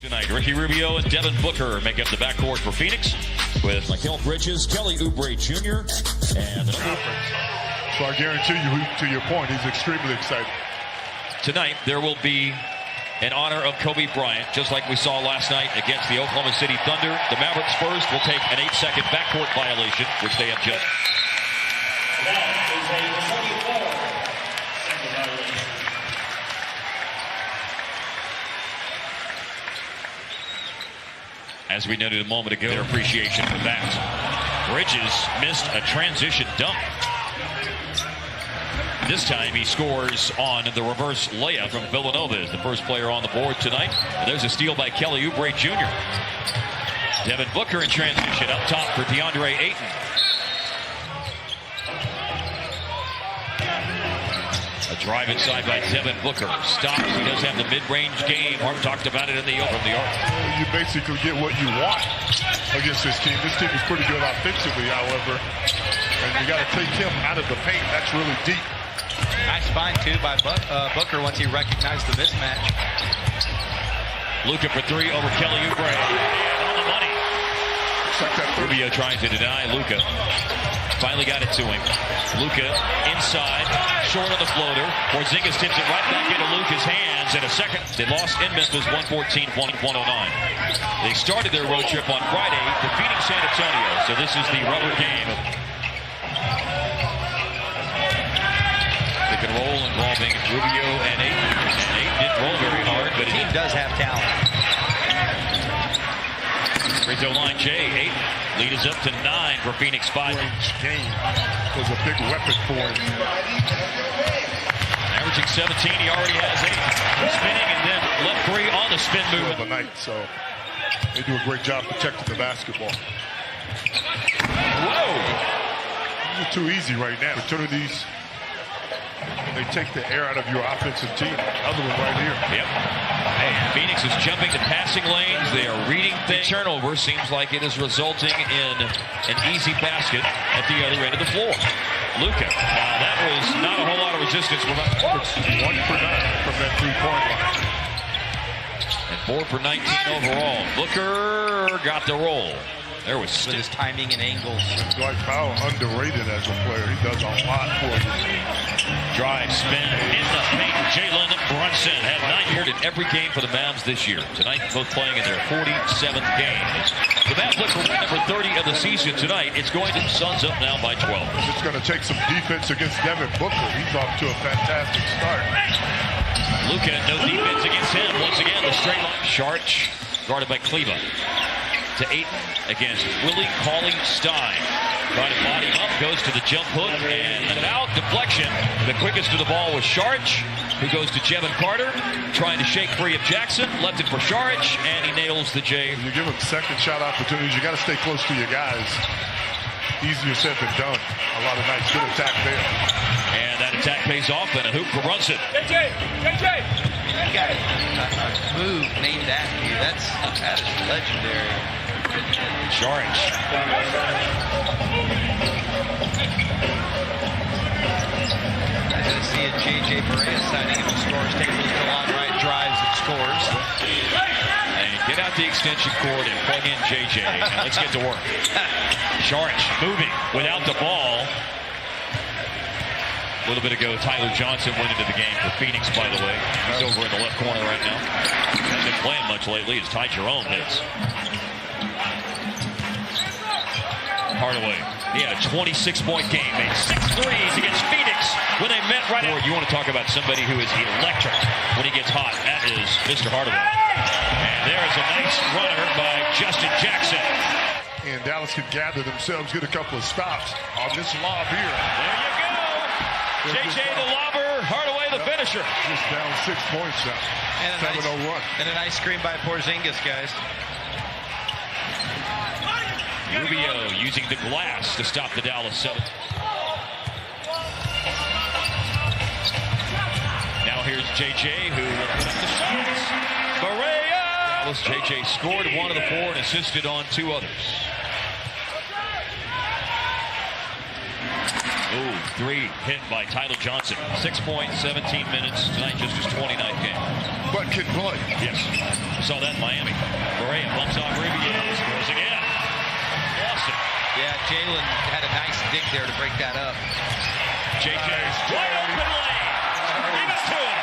Tonight, Ricky Rubio and Devin Booker make up the backcourt for Phoenix with Mikal Bridges, Kelly Oubre Jr., and so I guarantee you, to your point, he's extremely excited. Tonight, there will be an honor of Kobe Bryant, just like we saw last night against the Oklahoma City Thunder. The Mavericks first will take an 8-second backcourt violation, which they have just. That is a 24-second violation. As we noted a moment ago, their appreciation for that. Bridges missed a transition dunk. This time he scores on the reverse layup from Villanova, is the first player on the board tonight. And there's a steal by Kelly Oubre Jr. Devin Booker in transition up top for DeAndre Ayton. A drive inside by Devin Booker. Stops. He does have the mid-range game. Hart talked about it in the open the arc. You basically get what you want against this team. This team is pretty good offensively, however. And you got to take him out of the paint. That's really deep. Nice find, too, by Booker once he recognized the mismatch. Luka for three over Kelly Oubre. On the money. Rubio trying to deny Luka. Finally got it to him. Luka inside, short of the floater. Porzingis tips it right back into Luka's hands in a second. They lost in Memphis 114-109. They started their road trip on Friday, defeating San Antonio. So this is the rubber game. Pick and roll involving Rubio and Ayton. Ayton didn't roll very hard, but the team does have talent. Free throw line, Jay. Ayton. Lead is up to 9 for Phoenix 5. Game was a big weapon for him. Averaging 17, he already has 8. Spinning and then left 3 on the spin move. Of the night, so they do a great job protecting the basketball. Whoa! These are too easy right now. Opportunities. They take the air out of your offensive team. Other one right here. Yep. Hey, Phoenix is jumping to passing lanes. They are reading things. Turnover seems like it is resulting in an easy basket at the other end of the floor. Luka. Now that was not a whole lot of resistance. 1 for 9 from that three-point And 4 line. for 19 overall. Booker got the roll. There was with his timing and angles. Dwight Powell underrated as a player. He does a lot for you. Drive, spin, in the paint. Jalen Brunson had 9 yards in every game for the Mavs this year. Tonight, both playing in their 47th game. The Mavs look for number 30 of the season tonight. It's going to Suns up now by 12. It's going to take some defense against Devin Booker. He's off to a fantastic start. Luka, no defense against him. Once again, the straight line. Sharch, guarded by Kleba. To Ayton against Willie Cauley-Stein. Trying to body him up, goes to the jump hook, and an out deflection. The quickest to the ball was Sharch, who goes to Jevin Carter, trying to shake free of Jackson, left it for Sharch, and he nails the J. You give him second shot opportunities, you got to stay close to your guys. Easier said than done. A lot of nice good attack there. And that attack pays off, and a hoop for Brunson. JJ! You got a move named after you. That is legendary. Sharch. I didn't see it. JJ Barea signing him scores. Takes a little line right, drives and scores. And get out the extension cord and plug in JJ. And let's get to work. Sharch moving without the ball. A little bit ago, Tyler Johnson went into the game for Phoenix, by the way. He's over in the left corner right now. Hasn't been playing much lately as Ty Jerome hits. Hardaway, he had a 26-point game, made 6 threes against Phoenix when they met right after. You want to talk about somebody who is electric when he gets hot. That is Mr. Hardaway. And there is a nice runner by Justin Jackson. And Dallas can gather themselves, get a couple of stops on this lob here. There you go. JJ the lobber, Hardaway the finisher. Just down 6 points now. And a 7-0 run. And a nice screen by Porzingis, guys. Rubio using the glass to stop the Dallas 7. Now here's JJ who put up the shots. Barea! Dallas JJ scored 1 of the 4 and assisted on 2 others. Ooh, 3 hit by Tyler Johnson. 6 points, 17 minutes. Tonight just his 29th game. But can play. Yes. Saw that in Miami. Correa bumps off Rubio. Scores again. Awesome. Yeah, Jalen had a nice dig there to break that up. JJ. Wide open lane. Give it to him.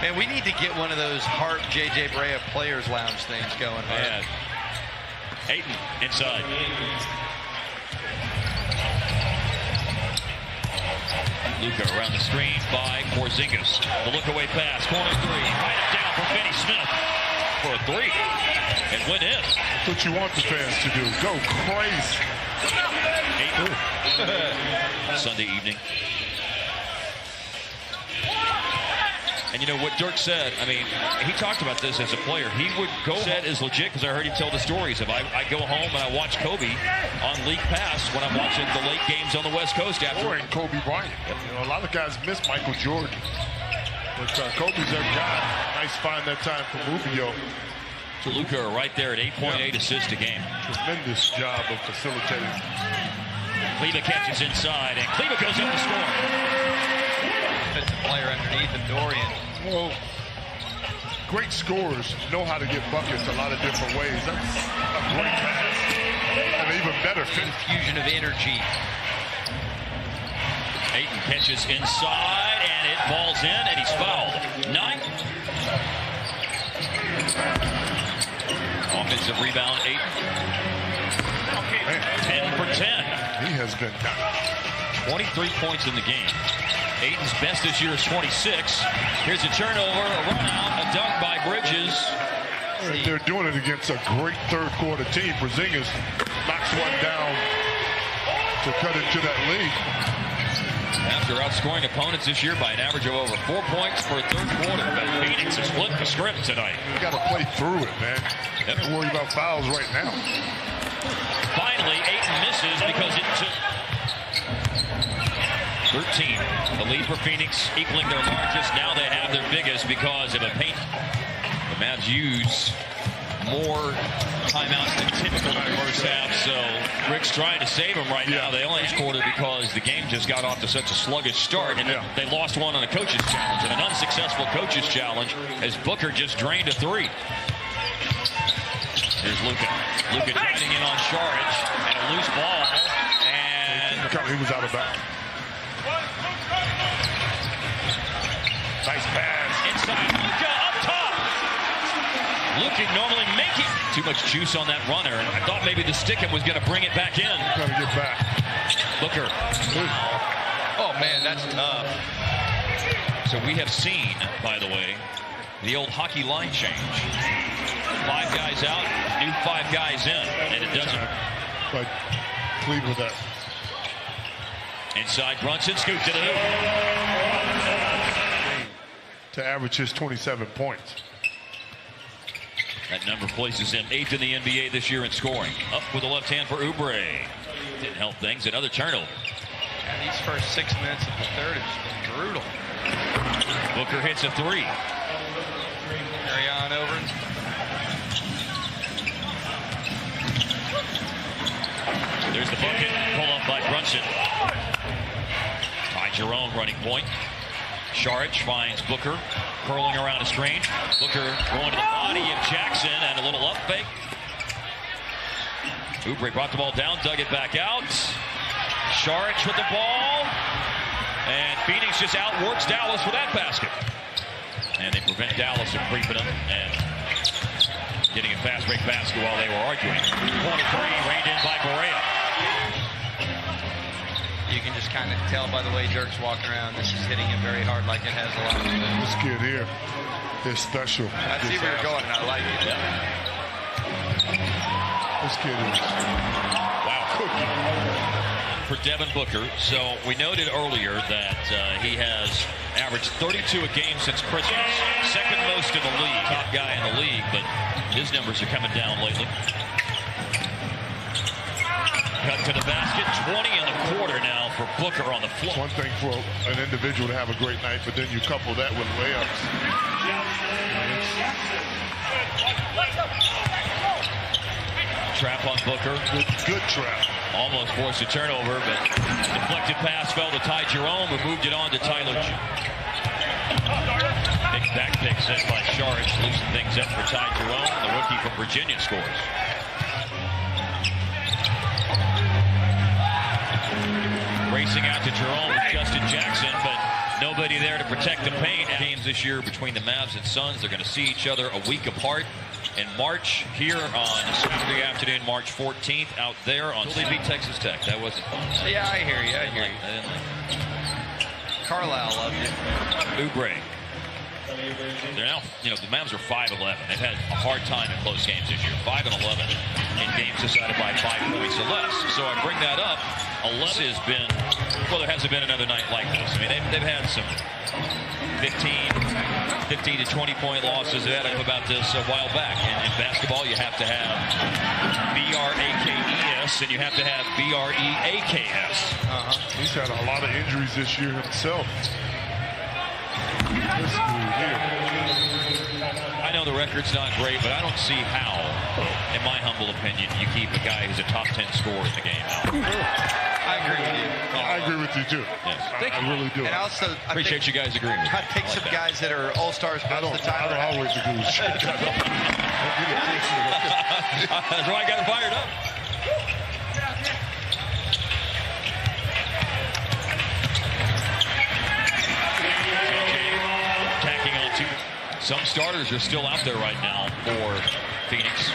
Man, we need to get one of those Harp JJ Barea Players Lounge things going. Yeah. Ayton inside. Luka around the screen by Porzingis. The look away pass. Corner 3. Right it down for Finney Smith for a 3. And went in. That's what you want the fans to do. Go crazy. Sunday evening. And you know what Dirk said, I mean, he talked about this as a player. He would go set is legit because I heard him tell the stories of I go home and I watch Kobe on League Pass when I'm watching the late games on the West Coast after. Or Kobe Bryant. You know, a lot of guys miss Michael Jordan. But Kobe's their guy. Nice find that time for Rubio. Luka right there at 8.8 assists a game. Tremendous job of facilitating. Kleba catches inside and Kleba goes up to score. Defensive player underneath him, Dorian. Well, great scorers know how to get buckets a lot of different ways. That's a great pass. And an even better finish. Fusion of energy. Ayton catches inside and it falls in and he's fouled. 9. Offensive rebound, Ayton. 10 for 10. He has been 23 points in the game. Ayton's best this year is 26. Here's a turnover, a run out, a dunk by Bridges. They're doing it against a great third quarter team. Porzingis knocks one down to cut into that lead. After outscoring opponents this year by an average of over 4 points for a third quarter, but Phoenix has split the script tonight. You got to play through it, man. Don't worry about fouls right now. Finally, Ayton misses because it took 13. The lead for Phoenix equaling their largest. Now they have their biggest because of a paint. The Mavs use more timeouts than typical in the first half, so Rick's trying to save them right now. They only scored it because the game just got off to such a sluggish start, and they lost one on a coach's challenge, and an unsuccessful coach's challenge as Booker just drained a 3. Here's Luka. Luka driving in on Saric, and a loose ball, and He was out of bounds. Nice pass. Inside Luka up top. Luka normally making too much juice on that runner. And I thought maybe the stick-up was going to bring it back in. Got to get back. Booker. Oh, man, that's tough. So we have seen, by the way, the old hockey line change. 5 guys out, new 5 guys in, and it doesn't. But plead with that. Inside Brunson, scoop to the hoop. To average his 27 points. That number places him 8th in the NBA this year in scoring. Up with the left hand for Oubre. Didn't help things. Another turnover. Yeah, these first 6 minutes of the third have been brutal. Booker hits a 3. Carry on over. There's the bucket. Pull up by Brunson. Ty Jerome running point. Saric finds Booker, curling around a screen. Booker going to the body of Jackson and a little up fake. Oubre brought the ball down, dug it back out. Saric with the ball. And Phoenix just outworks Dallas for that basket. And they prevent Dallas from creeping up and getting a fast break basket while they were arguing. Corner 3 reined in by Correa. You can just kind of tell by the way Dirk's walking around. This is hitting him very hard like it has a lot. This kid here is special. I see where you're going, and I like it. This kid is cooking. For Devin Booker. So we noted earlier that he has averaged 32 a game since Christmas. Second most in the league. Top guy in the league, but his numbers are coming down lately. Cut to the basket. 20 in the quarter now for Booker on the floor. It's one thing for an individual to have a great night, but then you couple that with layups. Trap on Booker. Good trap. Almost forced a turnover, but deflected pass fell to Ty Jerome, who moved it on to Tyler. Big back pick set by Sharp, loosen things up for Ty Jerome. The rookie from Virginia scores. Racing out to Jerome with Justin Jackson, but nobody there to protect the paint. Games this year between the Mavs and Suns. They're going to see each other a week apart in March here on Saturday afternoon, March 14th. Out there on they beat Texas Tech. That wasn't. Yeah, I hear you. I hear you. Carlisle loved it. Oubre. They're now, the Mavs are 5-11. They've had a hard time in close games this year. 5-11 in games decided by 5 points or less. So I bring that up. 11 has been, well, there hasn't been another night like this. I mean, they've had some 15 to 20 point losses. They had up about this a while back. And in basketball, you have to have BRAKES and you have to have BREAKS. He's had a lot of injuries this year himself. I know the record's not great, but I don't see how, in my humble opinion, you keep a guy who's a top 10 scorer in the game out. I agree with you. I agree with you, too. Yes. I really do. And also, Appreciate you guys agreeing with me. I think some guys that are all-stars most of the time. I don't always agree with you. That's why I got him fired up. Some starters are still out there right now for Phoenix.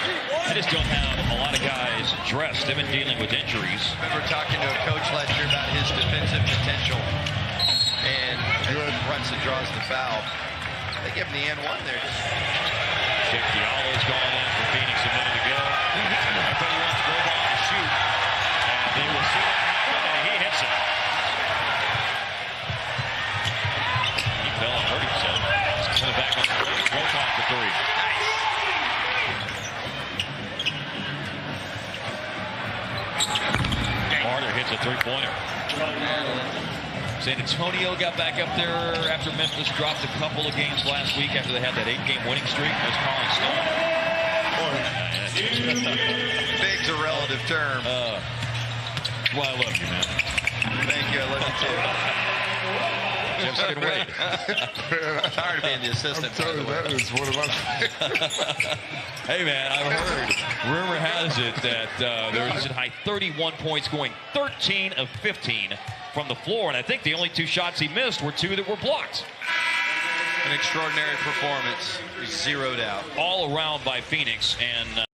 They just don't have a lot of guys dressed. They've been dealing with injuries. I remember talking to a coach last year about his defensive potential. And runs and draws the foul. They give him the N1 there. Dick Diallo's gone in for Phoenix a minute ago. I thought he wants to go down to shoot. And they will see that happen, and he hits it. He fell and hurt himself. Put it back on the broke off for three. Carter hits a three-pointer. San Antonio got back up there after Memphis dropped a couple of games last week after they had that 8-game winning streak. That's Colin Stone. Big's a relative term. Well, I love you, man. Thank you. I love you, too. Jim's can wait. I'm tired of being the assistant. I'm telling you, that is one of my Hey, man, I've heard. Rumor has it that there was a high 31 points going 13 of 15 from the floor. And I think the only 2 shots he missed were 2 that were blocked. An extraordinary performance. Zeroed out. All around by Phoenix. And